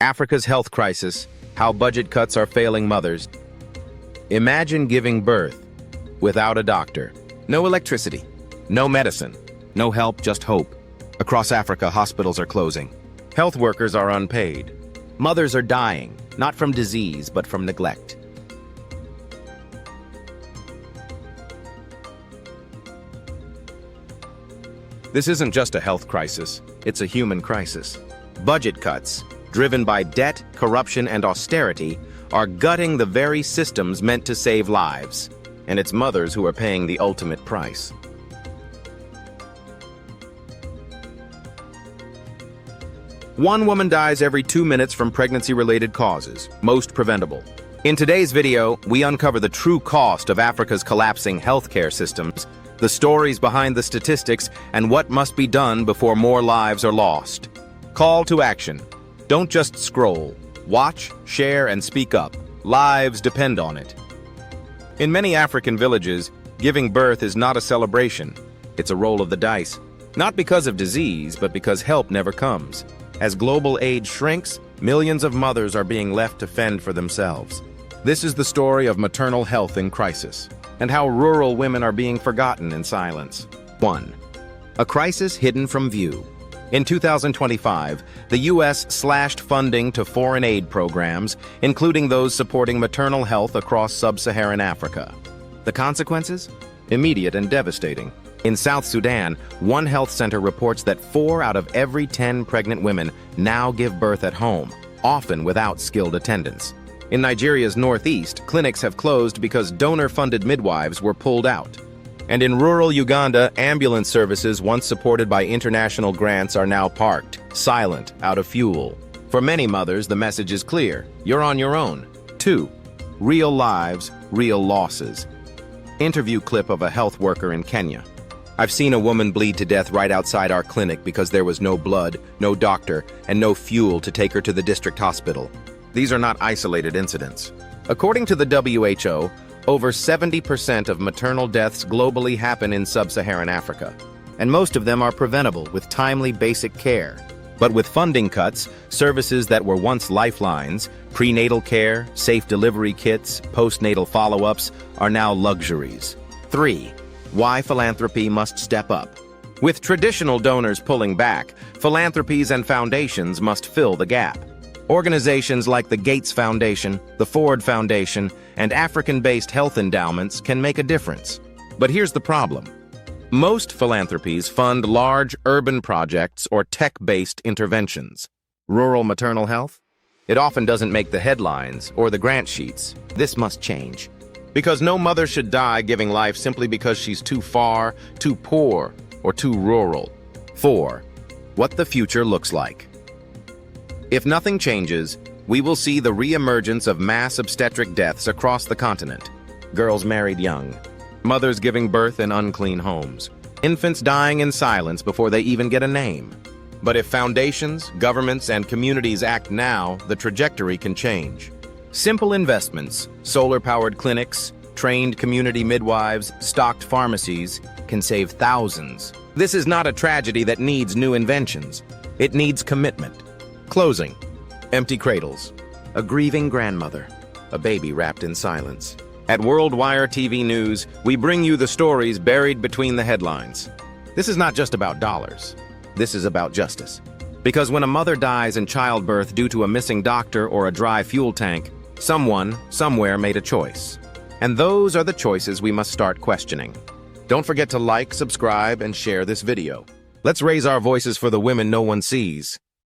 Africa's health crisis, how budget cuts are failing mothers. Imagine giving birth without a doctor. No electricity, no medicine, no help, just hope. Across Africa, hospitals are closing. Health workers are unpaid. Mothers are dying, not from disease, but from neglect. This isn't just a health crisis, it's a human crisis. Budget cuts, driven by debt, corruption, and austerity, are gutting the very systems meant to save lives. And it's mothers who are paying the ultimate price. One woman dies every 2 minutes from pregnancy-related causes, most preventable. In today's video, we uncover the true cost of Africa's collapsing healthcare systems, the stories behind the statistics, and what must be done before more lives are lost. Call to action. Don't just scroll. Watch, share, and speak up. Lives depend on it. In many African villages, giving birth is not a celebration. It's a roll of the dice. Not because of disease, but because help never comes. As global aid shrinks, millions of mothers are being left to fend for themselves. This is the story of maternal health in crisis, and how rural women are being forgotten in silence. 1. A crisis hidden from view. In 2025, the U.S. slashed funding to foreign aid programs, including those supporting maternal health across sub-Saharan Africa. The consequences? Immediate and devastating. In South Sudan, one health center reports that 4 out of every 10 pregnant women now give birth at home, often without skilled attendants. In Nigeria's northeast, clinics have closed because donor-funded midwives were pulled out. And in rural Uganda, ambulance services once supported by international grants are now parked, silent, out of fuel. For many mothers, the message is clear: you're on your own. 2. Real lives, real losses. Interview clip of a health worker in Kenya. I've seen a woman bleed to death right outside our clinic because there was no blood, no doctor, and no fuel to take her to the district hospital. These are not isolated incidents. According to the WHO, over 70% of maternal deaths globally happen in sub-Saharan Africa, and most of them are preventable with timely basic care. But with funding cuts, services that were once lifelines, prenatal care, safe delivery kits, postnatal follow-ups, are now luxuries. 3. Why philanthropy must step up. With traditional donors pulling back, philanthropies and foundations must fill the gap. Organizations like the Gates Foundation, the Ford Foundation, and African-based health endowments can make a difference. But here's the problem. Most philanthropies fund large urban projects or tech-based interventions. Rural maternal health? It often doesn't make the headlines or the grant sheets. This must change. Because no mother should die giving life simply because she's too far, too poor, or too rural. 4. What the future looks like. If nothing changes, we will see the re-emergence of mass obstetric deaths across the continent. Girls married young, mothers giving birth in unclean homes, infants dying in silence before they even get a name. But if foundations, governments, and communities act now, the trajectory can change. Simple investments, solar-powered clinics, trained community midwives, stocked pharmacies, can save thousands. This is not a tragedy that needs new inventions. It needs commitment. Closing. Empty cradles. A grieving grandmother. A baby wrapped in silence. At WorldWire TV News, we bring you the stories buried between the headlines. This is not just about dollars. This is about justice. Because when a mother dies in childbirth due to a missing doctor or a dry fuel tank, someone, somewhere made a choice. And those are the choices we must start questioning. Don't forget to like, subscribe, and share this video. Let's raise our voices for the women no one sees.